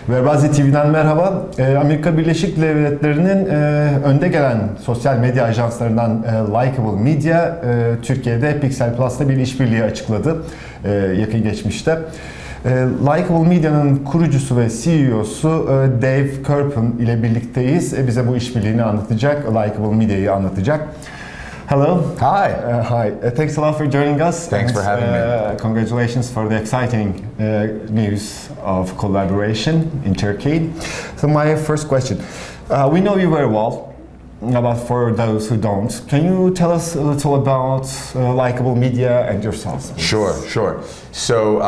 Webrazzi TV'den merhaba. Amerika Birleşik Devletleri'nin önde gelen sosyal medya ajanslarından Likeable Media, Türkiye'de Pixeplus'la bir işbirliği açıkladı yakın geçmişte. Likeable Media'nın kurucusu ve CEO'su Dave Kerpen ile birlikteyiz. Bize bu işbirliğini anlatacak, Likeable Media'yı anlatacak. Hello. Hi. Hi. Thanks a lot for joining us. Thanks for having me. Congratulations for the exciting news of collaboration in Turkey. So my first question, we know you very well, but for those who don't, can you tell us a little about Likeable Media and yourselves? Please? Sure. So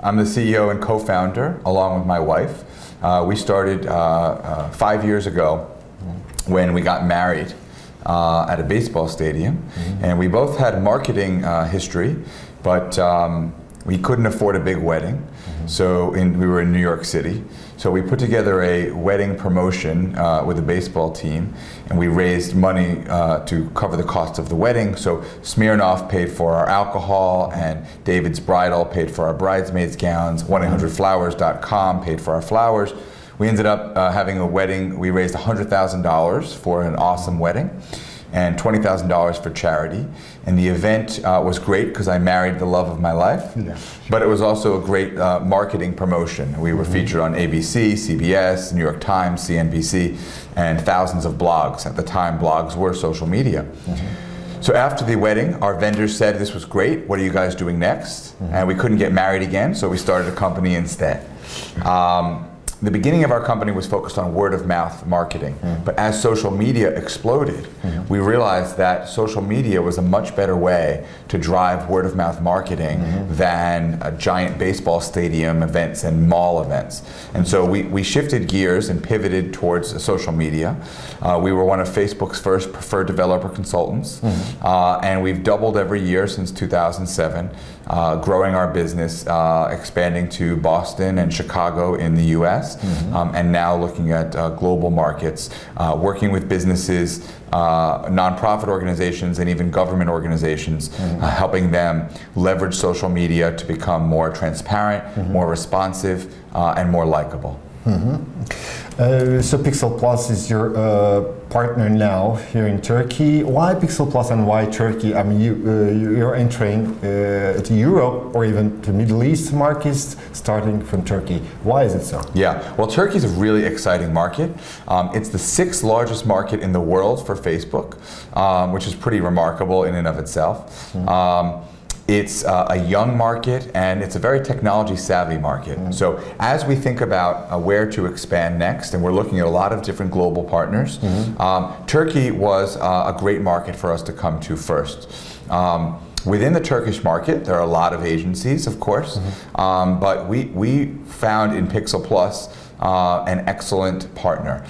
I'm the CEO and co-founder along with my wife. We started 5 years ago when we got married. At a baseball stadium, and we both had marketing history, but we couldn't afford a big wedding, so we were in New York City. So we put together a wedding promotion with a baseball team, and we raised money to cover the cost of the wedding. So Smirnoff paid for our alcohol, and David's Bridal paid for our bridesmaids' gowns. 1-800-Flowers.com paid for our flowers. We ended up having a wedding. We raised $100,000 for an awesome wedding and $20,000 for charity. And the event was great because I married the love of my life. Yeah. But it was also a great marketing promotion. We were featured on ABC, CBS, New York Times, CNBC, and thousands of blogs. At the time, blogs were social media. So after the wedding, our vendors said, this was great, what are you guys doing next? And we couldn't get married again, so we started a company instead. The beginning of our company was focused on word-of-mouth marketing, but as social media exploded, we realized that social media was a much better way to drive word-of-mouth marketing than giant baseball stadium events and mall events. And so we shifted gears and pivoted towards social media. We were one of Facebook's first preferred developer consultants, and we've doubled every year since 2007, growing our business, expanding to Boston and Chicago in the US. And now looking at global markets, working with businesses, nonprofit organizations, and even government organizations, helping them leverage social media to become more transparent, more responsive, and more likable. So Pixeplus is your partner now here in Turkey. Why Pixeplus and why Turkey? I mean, you're entering to Europe or even to Middle East markets starting from Turkey. Why is it so? Yeah, well, Turkey is a really exciting market. It's the 6th largest market in the world for Facebook, which is pretty remarkable in and of itself. It's a young market, and it's a very technology-savvy market. So as we think about where to expand next, and we're looking at a lot of different global partners, Turkey was a great market for us to come to first. Within the Turkish market, there are a lot of agencies, of course, but we found in Pixeplus an excellent partner.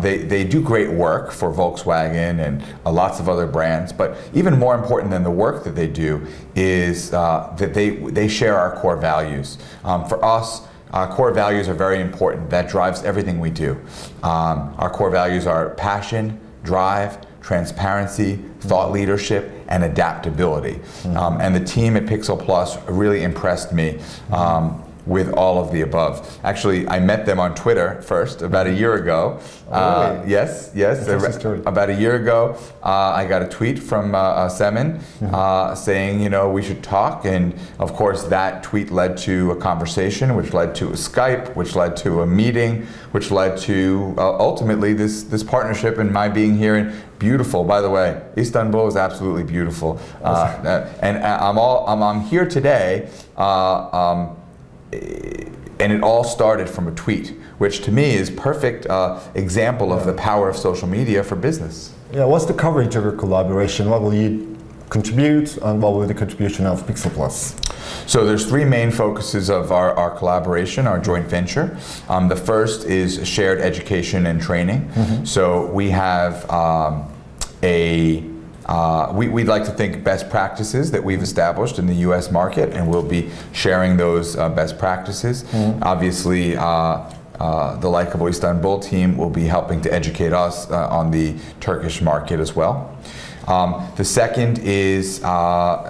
They do great work for Volkswagen and lots of other brands, but even more important than the work that they do is that they share our core values. For us, our core values are very important. That drives everything we do. Our core values are passion, drive, transparency, thought leadership, and adaptability. And the team at Pixeplus really impressed me with all of the above. Actually, I met them on Twitter first about a year ago. Really? Yes. About a year ago, I got a tweet from Semin saying, you know, we should talk. And of course, that tweet led to a conversation, which led to a Skype, which led to a meeting, which led to ultimately this partnership and my being here in beautiful. By the way, Istanbul is absolutely beautiful. And I'm here today. And it all started from a tweet, which to me is perfect example of the power of social media for business. Yeah, what's the coverage of your collaboration? What will you contribute, and what will be the contribution of Pixeplus? So there's 3 main focuses of our collaboration, our joint venture. The first is shared education and training. So we have we'd like to think best practices that we've established in the US market, and we'll be sharing those best practices. Obviously, the Likeable Istanbul team will be helping to educate us on the Turkish market as well. The second is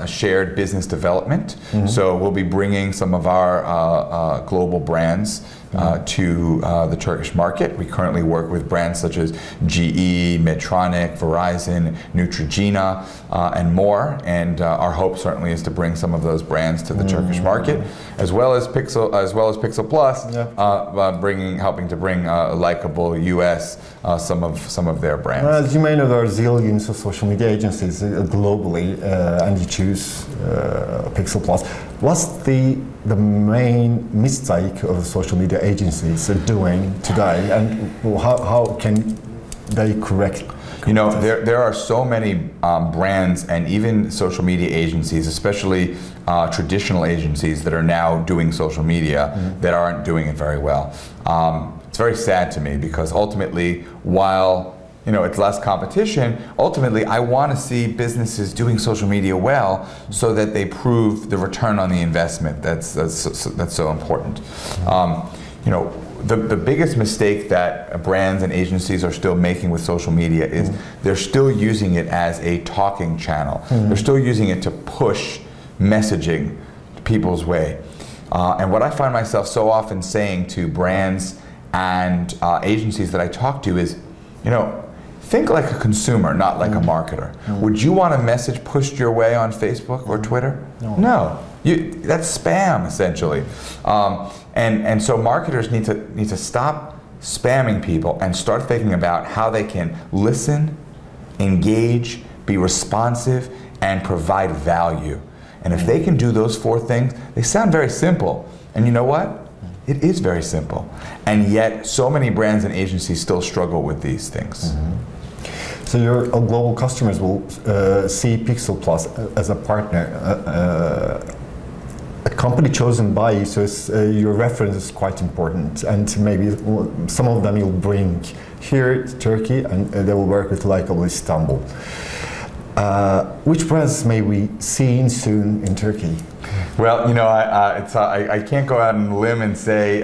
shared business development. So we'll be bringing some of our global brands to the Turkish market. We currently work with brands such as GE, Medtronic, Verizon, Neutrogena, and more. And our hope certainly is to bring some of those brands to the Turkish market, as well as Pixeplus, helping to bring Likeable US some of their brands. As you may know, there are zillions of social media agencies globally, and you choose Pixeplus. What's the main mistake of social media agencies are doing today, and how can they correct? You know, there are so many brands and even social media agencies, especially traditional agencies that are now doing social media that aren't doing it very well. It's very sad to me because ultimately, while it's less competition, ultimately I want to see businesses doing social media well so that they prove the return on the investment. That's so important. The biggest mistake that brands and agencies are still making with social media is they're still using it as a talking channel. They're still using it to push messaging people's way. And what I find myself so often saying to brands and agencies that I talk to is, think like a consumer, not like a marketer. Would you want a message pushed your way on Facebook or Twitter? No. That's spam, essentially. And so marketers need to stop spamming people and start thinking about how they can listen, engage, be responsive, and provide value. And if they can do those four things, they sound very simple. And you know what? It is very simple. And yet, so many brands and agencies still struggle with these things. So your global customers will see Pixeplus as a partner, a company chosen by you, so your reference is quite important, and maybe some of them you'll bring here to Turkey, and they will work with Likeable Istanbul. Which brands may we see soon in Turkey? Well, I can't go out on a limb and say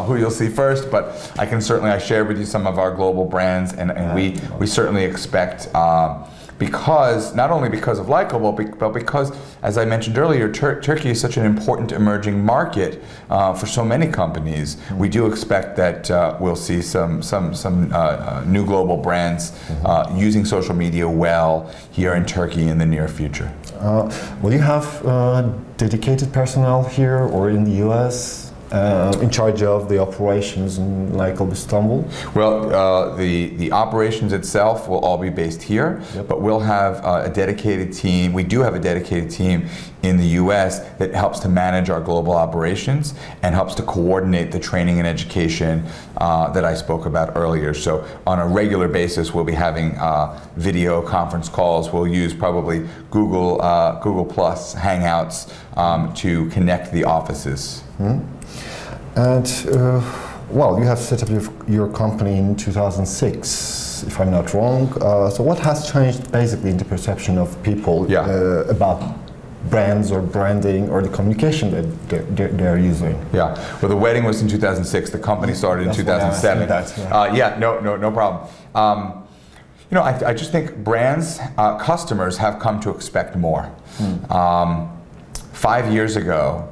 who you'll see first, but I shared with you some of our global brands, and we certainly expect, not only because of Likeable, but because, as I mentioned earlier, Turkey is such an important emerging market for so many companies. We do expect that we'll see some new global brands using social media well here in Turkey in the near future. Will you have dedicated personnel here or in the US in charge of the operations in Likeable Istanbul? Well, the operations itself will all be based here, but we'll have a dedicated team. We do have a dedicated team in the US that helps to manage our global operations and helps to coordinate the training and education that I spoke about earlier. So on a regular basis, we'll be having video conference calls. We'll use probably Google Plus Hangouts to connect the offices. And well, you have set up your company in 2006, if I'm not wrong. So what has changed basically in the perception of people about brands or branding or the communication that they're using? Yeah, well, the wedding was in 2006. The company started in 2007. No problem. I just think brands, customers have come to expect more. 5 years ago,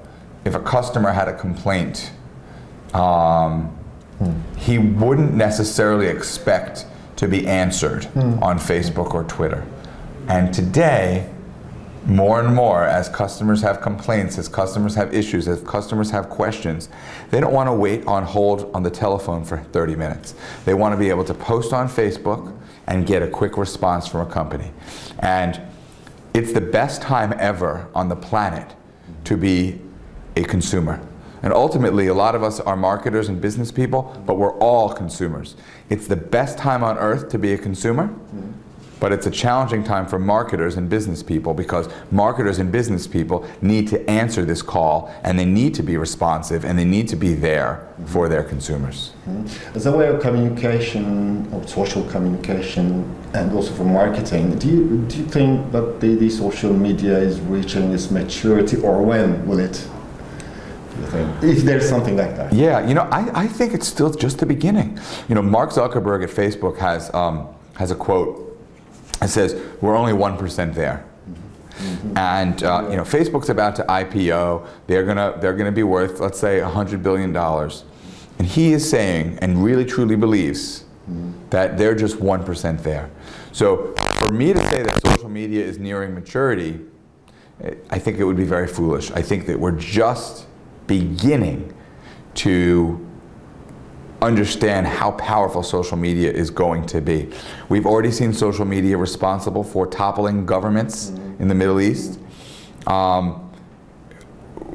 if a customer had a complaint, he wouldn't necessarily expect to be answered on Facebook or Twitter. And today, more and more, as customers have complaints, as customers have issues, as customers have questions, they don't want to wait on hold on the telephone for 30 minutes. They want to be able to post on Facebook and get a quick response from a company. And it's the best time ever on the planet to be a consumer. And ultimately, a lot of us are marketers and business people, but we're all consumers. It's the best time on earth to be a consumer, but it's a challenging time for marketers and business people, because marketers and business people need to answer this call, and they need to be responsive, and they need to be there for their consumers. As a way of communication, or social communication, and also for marketing, do you think that the social media is reaching its maturity, or when will it? If there's something like that. Yeah, I think it's still just the beginning. Mark Zuckerberg at Facebook has a quote. It says, "We're only 1% there." And Facebook's about to IPO. They're gonna be worth, let's say, $100 billion. And he is saying, and really truly believes, that they're just 1% there. So for me to say that social media is nearing maturity, I think it would be very foolish. I think that we're just beginning to understand how powerful social media is going to be. We've already seen social media responsible for toppling governments in the Middle East.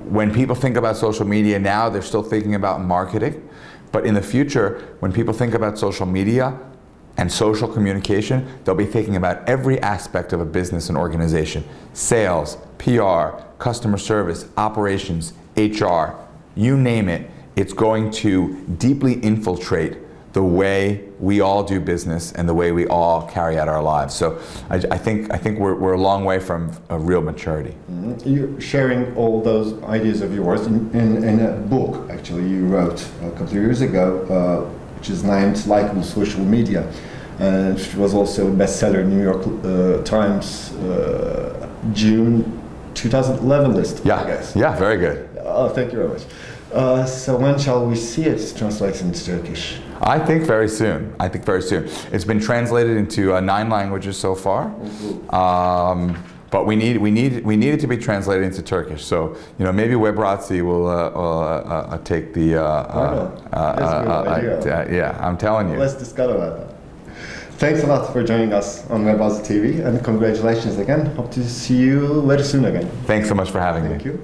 When people think about social media now, they're still thinking about marketing. But in the future, when people think about social media and social communication, they'll be thinking about every aspect of a business and organization. Sales, PR, customer service, operations, HR, you name it. It's going to deeply infiltrate the way we all do business and the way we all carry out our lives. So I think we're a long way from a real maturity. You're sharing all those ideas of yours in a book, actually, you wrote a couple of years ago, which is named Likeable Social Media, which was also a bestseller in New York Times June 2011 list, yeah. I guess. Yeah, very good. Oh, thank you very much. So when shall we see it translated into Turkish? I think very soon. I think very soon. It's been translated into 9 languages so far, but we need it to be translated into Turkish. So maybe Webrazzi will take the. Yeah, I'm telling you. Let's discuss about that. Thanks a lot for joining us on Webrazzi TV, and congratulations again. Hope to see you very soon again. Thanks so much for having me. Thank you.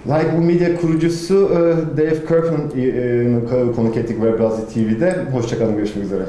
Likeable Media kurucusu Dave Kerpen konuk ettik Webrazzi TV'de. Hoşçakalın, görüşmek üzere.